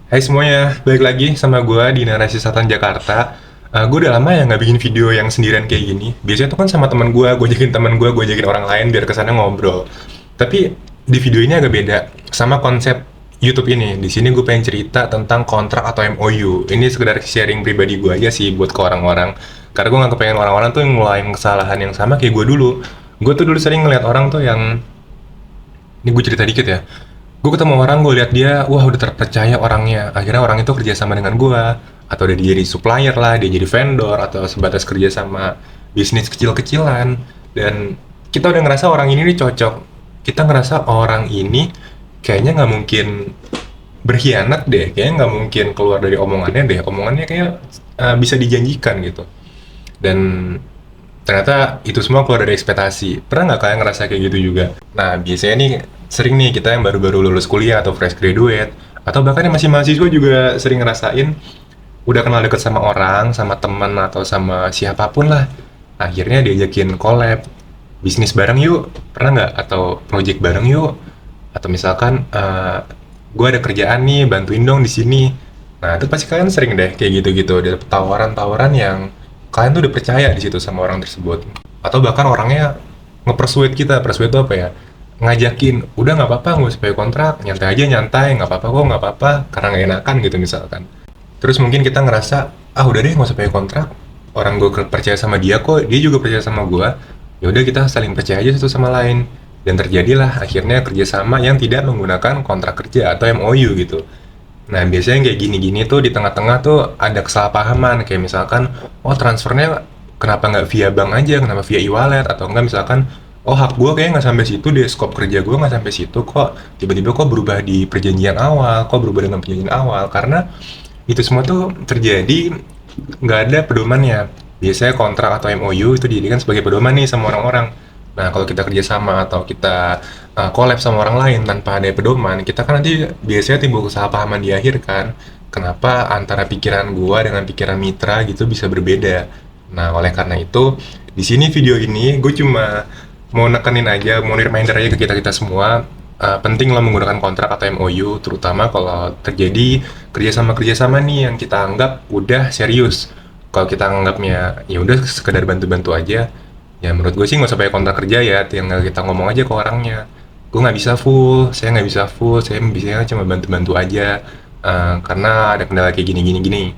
Hai semuanya, balik lagi sama gue di Narasi Selatan Jakarta. Gue udah lama ya nggak bikin video yang sendirian kayak gini. Biasanya tuh kan sama teman gue ajakin teman gue ajakin orang lain biar kesannya ngobrol. Tapi di video ini agak beda sama konsep YouTube ini. Di sini gue pengen cerita tentang kontrak atau MOU. Ini sekedar sharing pribadi gue aja sih buat ke orang-orang. Karena gue nggak kepengen orang-orang tuh ngulain kesalahan yang sama kayak gue dulu. Gue tuh dulu sering ngeliat orang tuh yang ini gue cerita dikit ya. Gue ketemu orang, gue lihat dia, wah udah terpercaya orangnya. Akhirnya orang itu kerja sama dengan gue, atau dia jadi supplier lah, dia jadi vendor, atau sebatas kerja sama bisnis kecil-kecilan. Dan kita udah ngerasa orang ini nih cocok. Kita ngerasa orang ini kayaknya nggak mungkin berkhianat deh, kayaknya nggak mungkin keluar dari omongannya deh. Omongannya kayak bisa dijanjikan gitu. Dan ternyata itu semua keluar dari ekspektasi. Pernah nggak kalian ngerasa kayak gitu juga? Nah, biasanya nih sering nih kita yang baru-baru lulus kuliah atau fresh graduate, atau bahkan yang masih mahasiswa juga sering ngerasain udah kenal deket sama orang, sama temen atau sama siapapun lah. Akhirnya diajakin collab, bisnis bareng yuk, pernah nggak? Atau project bareng yuk? Atau misalkan, gue ada kerjaan nih, bantuin dong di sini. Nah, itu pasti kalian sering deh kayak gitu-gitu, ada tawaran-tawaran yang kalian tuh udah percaya di situ sama orang tersebut. Atau bahkan orangnya nge-persuade kita, persuade itu apa ya? Ngajakin, udah nggak apa-apa, nggak usah pakai kontrak, nyantai aja nyantai, nggak apa-apa kok, nggak apa-apa, karena nggak enakan gitu misalkan. Terus mungkin kita ngerasa, ah udah deh nggak usah pakai kontrak, orang gue percaya sama dia kok, dia juga percaya sama gue, ya udah kita saling percaya aja satu sama lain. Dan terjadilah akhirnya kerjasama yang tidak menggunakan kontrak kerja atau MOU gitu. Nah, biasanya kayak gini-gini tuh di tengah-tengah tuh ada kesalahpahaman. Kayak misalkan, oh transfernya kenapa nggak via bank aja, kenapa via e-wallet? Atau enggak misalkan, oh hak gue kayak nggak sampai situ deh, scope kerja gue nggak sampai situ kok. Tiba-tiba kok berubah di perjanjian awal, kok berubah dengan perjanjian awal. Karena itu semua tuh terjadi nggak ada pedomannya. Biasanya kontrak atau MOU itu dijadikan sebagai pedoman nih sama orang-orang. Nah, kalau kita kerjasama atau kita collab sama orang lain tanpa ada pedoman, kita kan nanti biasanya timbul kesalahpahaman di akhir kan. Kenapa antara pikiran gua dengan pikiran mitra gitu bisa berbeda. Nah, oleh karena itu, di sini video ini gue cuma mau nekenin aja, mau reminder aja ke kita-kita semua, penting lah menggunakan kontrak atau MOU, terutama kalau terjadi kerjasama-kerjasama nih yang kita anggap udah serius. Kalau kita anggapnya ya udah sekedar bantu-bantu aja, ya menurut gue sih nggak usah pakai kontrak kerja ya, tinggal kita ngomong aja ke orangnya. Gue nggak bisa full, saya nggak bisa full, saya bisa cuma bantu-bantu aja, karena ada kendala kayak gini.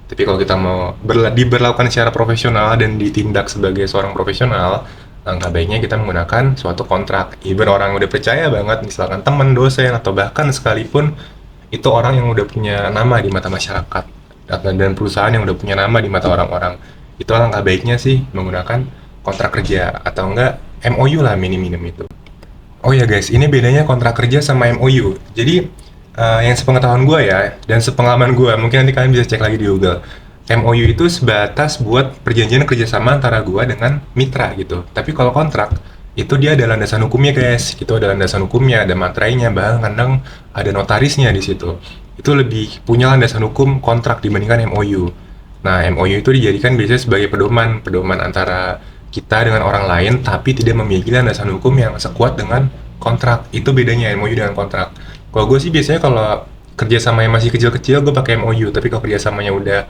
Tapi kalau kita mau diberlakukan secara profesional dan ditindak sebagai seorang profesional, langkah baiknya kita menggunakan suatu kontrak. Even orang yang udah percaya banget, misalkan teman, dosen, atau bahkan sekalipun itu orang yang udah punya nama di mata masyarakat dan perusahaan yang udah punya nama di mata orang-orang. Itu langkah baiknya sih menggunakan kontrak kerja atau enggak MOU lah minim-minim itu. Oh ya guys, ini bedanya kontrak kerja sama MOU. Jadi yang sepengetahuan gue ya dan sepengalaman gue, mungkin nanti kalian bisa cek lagi di Google. MOU itu sebatas buat perjanjian kerjasama antara gue dengan mitra gitu. Tapi kalau kontrak itu dia ada landasan hukumnya guys. Itu ada landasan hukumnya, ada materainya, bahkan kadang ada notarisnya di situ. Itu lebih punya landasan hukum kontrak dibandingkan MOU. Nah, MOU itu dijadikan biasanya sebagai pedoman, pedoman antara kita dengan orang lain, tapi tidak memiliki landasan hukum yang sekuat dengan kontrak. Itu bedanya MOU dengan kontrak. Kalau gue sih biasanya kalau kerjasama yang masih kecil-kecil, gue pakai MOU. Tapi kalau kerjasamanya udah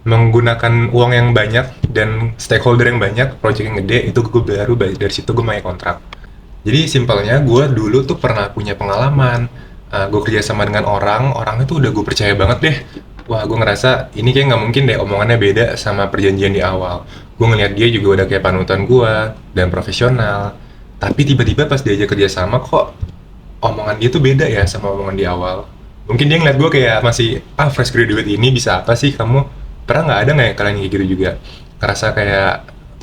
menggunakan uang yang banyak dan stakeholder yang banyak, project yang gede, itu gue baru dari situ gue pakai kontrak. Jadi simpelnya gue dulu tuh pernah punya pengalaman, gue kerjasama dengan orang, orang itu udah gue percaya banget deh. Wah, gue ngerasa ini kayak nggak mungkin deh omongannya beda sama perjanjian di awal. Gue ngeliat dia juga udah kayak panutan gue dan profesional. Tapi tiba-tiba pas diajak kerjasama kok omongan dia tuh beda ya sama omongan di awal. Mungkin dia ngeliat gue kayak masih, ah fresh graduate ini bisa apa sih kamu? Pernah nggak ada nggak ya kalian kayak gitu juga? Ngerasa kayak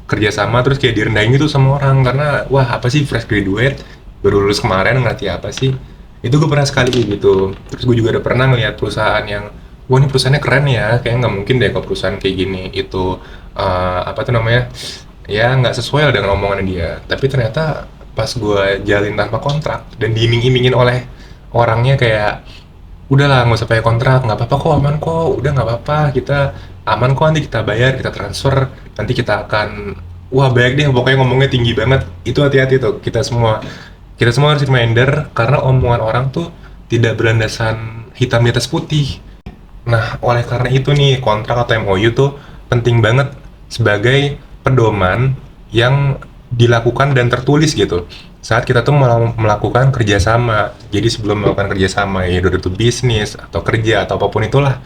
kerjasama terus kayak direndahin gitu sama orang karena wah apa sih fresh graduate baru lulus kemarin ngerti apa sih? Itu gue pernah sekali kayak gitu. Terus gue juga udah pernah ngeliat perusahaan yang wah ini perusahaannya keren ya, kayaknya nggak mungkin deh kalau perusahaan kayak gini itu apa tuh namanya ya nggak sesuai lah dengan omongannya dia. Tapi ternyata pas gue jalin tanpa kontrak dan diiming-imingin oleh orangnya kayak udahlah nggak usah pakai kontrak, nggak apa-apa kok, aman kok, udah nggak apa-apa, kita aman kok, nanti kita bayar, kita transfer, nanti kita akan wah baik deh, pokoknya ngomongnya tinggi banget. Itu hati-hati tuh, kita semua harus reminder karena omongan orang tuh tidak berlandasan hitam di atas putih. Nah, oleh karena itu nih, kontrak atau MOU tuh penting banget sebagai pedoman yang dilakukan dan tertulis gitu. Saat kita tuh melakukan kerjasama. Jadi sebelum melakukan kerjasama, ya itu bisnis atau kerja atau apapun itulah,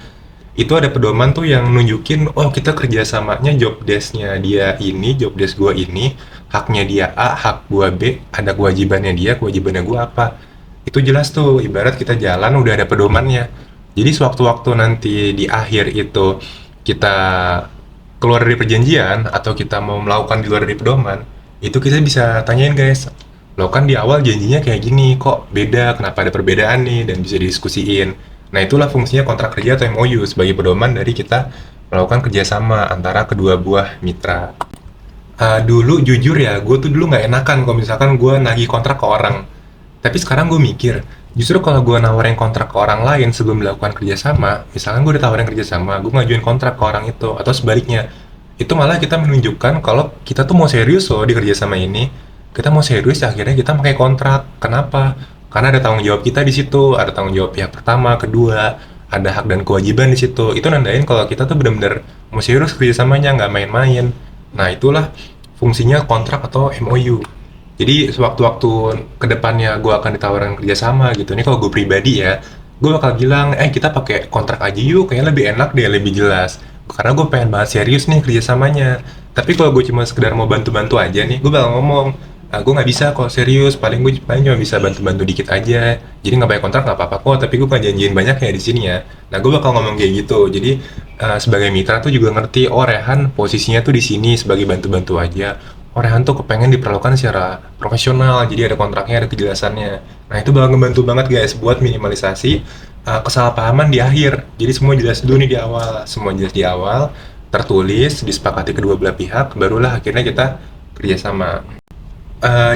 itu ada pedoman tuh yang nunjukin, oh kita kerjasamanya job desk-nya dia ini, job desk gua ini, haknya dia A, hak gua B, ada kewajibannya dia, kewajibannya gua apa. Itu jelas tuh, ibarat kita jalan udah ada pedomannya. Jadi sewaktu-waktu nanti di akhir itu kita keluar dari perjanjian atau kita mau melakukan di luar dari pedoman, itu kita bisa tanyain guys, lo kan di awal janjinya kayak gini, kok beda, kenapa ada perbedaan nih, dan bisa didiskusiin. Nah itulah fungsinya kontrak kerja atau MOU sebagai pedoman dari kita melakukan kerjasama antara kedua buah mitra. Dulu jujur ya, gue tuh dulu nggak enakan kalau misalkan gue nagih kontrak ke orang. Tapi sekarang gue mikir, justru kalau gue nawarin kontrak ke orang lain sebelum melakukan kerjasama, misalkan gue udah tawarin kerjasama, gue ngajuin kontrak ke orang itu, atau sebaliknya, itu malah kita menunjukkan kalau kita tuh mau serius loh di kerjasama ini. Kita mau serius, akhirnya kita pakai kontrak. Kenapa? Karena ada tanggung jawab kita di situ, ada tanggung jawab pihak pertama, kedua, ada hak dan kewajiban di situ. Itu nandain kalau kita tuh benar-benar mau serius kerjasamanya, nggak main-main. Nah, itulah fungsinya kontrak atau MOU. Jadi sewaktu-waktu kedepannya gue akan ditawarkan kerjasama gitu. Ini kalau gue pribadi ya, gue bakal bilang, kita pakai kontrak aja yuk, kayaknya lebih enak deh, lebih jelas. Karena gue pengen banget serius nih kerjasamanya. Tapi kalau gue cuma sekedar mau bantu-bantu aja nih, gue bakal ngomong, gue nggak bisa kalau serius, paling cuma bisa bantu-bantu dikit aja. Jadi nggak pakai kontrak nggak apa-apa kok, tapi gue kan janjiin banyak ya di sini ya. Nah gue bakal ngomong kayak gitu. Jadi sebagai mitra tuh juga ngerti, oh Rehan posisinya tuh di sini sebagai bantu-bantu aja. Oh Rehan tuh kepengen diperlakukan secara profesional, jadi ada kontraknya, ada kejelasannya. Nah itu bakal ngebantu banget guys buat minimalisasi kesalahpahaman di akhir. Jadi semua jelas dulu nih di awal, semua jelas di awal, tertulis, disepakati kedua belah pihak, barulah akhirnya kita kerjasama.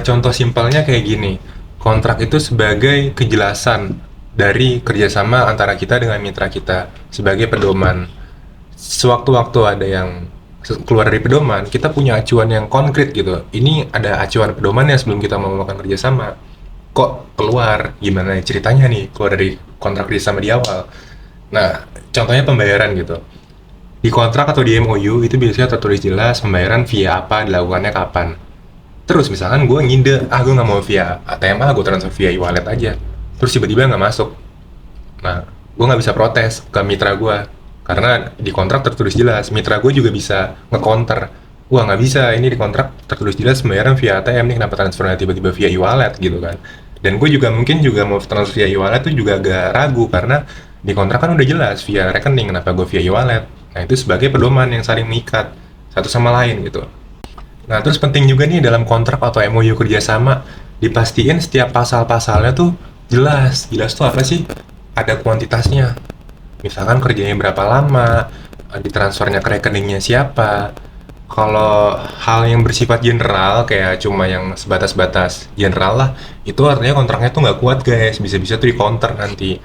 Contoh simpelnya kayak gini, kontrak itu sebagai kejelasan dari kerjasama antara kita dengan mitra kita sebagai pedoman. Sewaktu-waktu ada yang keluar dari pedoman, kita punya acuan yang konkret gitu. Ini ada acuan pedomannya sebelum kita mau melakukan kerjasama. Kok keluar? Gimana ceritanya nih keluar dari kontrak kerjasama di awal? Nah, contohnya pembayaran gitu. Di kontrak atau di MOU itu biasanya tertulis jelas pembayaran via apa, dilakukannya kapan. Terus misalkan gue ngide, gue nggak mau via ATM, gue transfer via e-wallet aja. Terus tiba-tiba nggak masuk. Nah, gue nggak bisa protes ke mitra gue. Karena di kontrak tertulis jelas, mitra gue juga bisa nge-counter. Wah nggak bisa, ini di kontrak tertulis jelas pembayaran via ATM nih, kenapa transfernya tiba-tiba via e-wallet gitu kan. Dan gue juga mungkin juga mau transfer via e-wallet tuh juga agak ragu, karena di kontrak kan udah jelas via rekening, kenapa gue via e-wallet. Nah itu sebagai pedoman yang saling mengikat satu sama lain gitu. Nah, terus penting juga nih dalam kontrak atau MOU kerjasama, dipastiin setiap pasal-pasalnya tuh jelas. Jelas tuh apa sih? Ada kuantitasnya. Misalkan kerjanya berapa lama, ditransfernya ke rekeningnya siapa. Kalau hal yang bersifat general, kayak cuma yang sebatas-batas general lah, itu artinya kontraknya tuh nggak kuat guys, bisa-bisa tuh di counter nanti.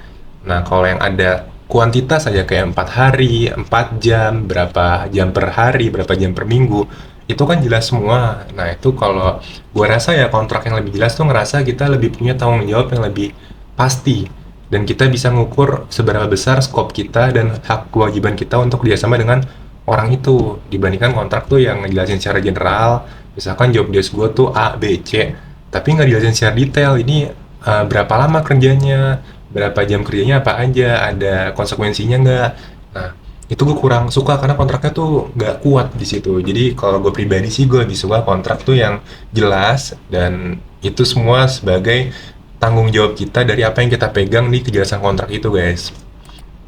Nah, kalau yang ada kuantitas aja kayak 4 hari, 4 jam, berapa jam per hari, berapa jam per minggu, itu kan jelas semua. Nah, itu kalau gua rasa ya kontrak yang lebih jelas tuh ngerasa kita lebih punya tanggung jawab yang lebih pasti. Dan kita bisa ngukur seberapa besar skop kita dan hak kewajiban kita untuk kerjasama dengan orang itu. Dibandingkan kontrak tuh yang ngejelasin secara general, misalkan job desk gue tuh A, B, C, tapi nggak dijelasin secara detail, ini berapa lama kerjanya, berapa jam kerjanya apa aja, ada konsekuensinya nggak. Nah, itu gue kurang suka karena kontraknya tuh nggak kuat di situ. Jadi kalau gue pribadi sih gue lebih suka kontrak tuh yang jelas dan itu semua sebagai tanggung jawab kita dari apa yang kita pegang di kejelasan kontrak itu, guys.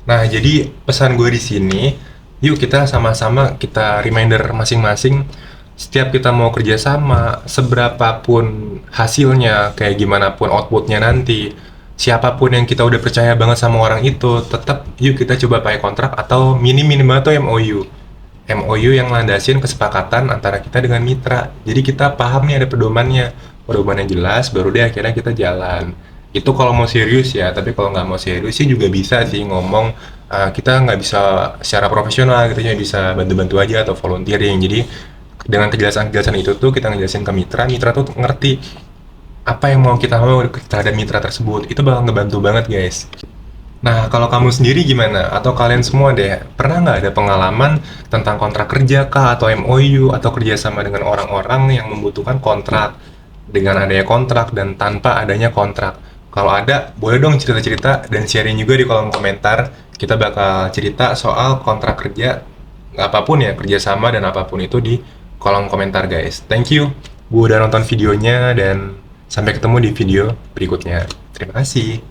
Nah, jadi pesan gue di sini, yuk kita sama-sama kita reminder masing-masing setiap kita mau kerjasama, seberapapun hasilnya, kayak gimana pun outputnya nanti, siapapun yang kita udah percaya banget sama orang itu, tetap yuk kita coba pakai kontrak atau minimal tuh MOU. MOU yang landasin kesepakatan antara kita dengan mitra. Jadi kita paham nih ada pedomannya jelas, baru deh akhirnya kita jalan. Itu kalau mau serius ya, tapi kalau nggak mau serius sih juga bisa sih ngomong, kita nggak bisa secara profesional gitu ya, bisa bantu-bantu aja atau volunteering. Jadi dengan kejelasan-kejelasan itu tuh kita ngejelasin ke mitra, mitra tuh ngerti apa yang mau kita terhadap mitra tersebut. Itu bakal ngebantu banget guys. Nah, kalau kamu sendiri gimana? Atau kalian semua deh, pernah nggak ada pengalaman tentang kontrak kerja kah, atau MOU, atau kerjasama dengan orang-orang yang membutuhkan kontrak, dengan adanya kontrak dan tanpa adanya kontrak? Kalau ada, boleh dong cerita-cerita dan sharing juga di kolom komentar. Kita bakal cerita soal kontrak kerja, apapun ya, kerjasama dan apapun itu di kolom komentar guys. Thank you, gue udah nonton videonya dan sampai ketemu di video berikutnya. Terima kasih.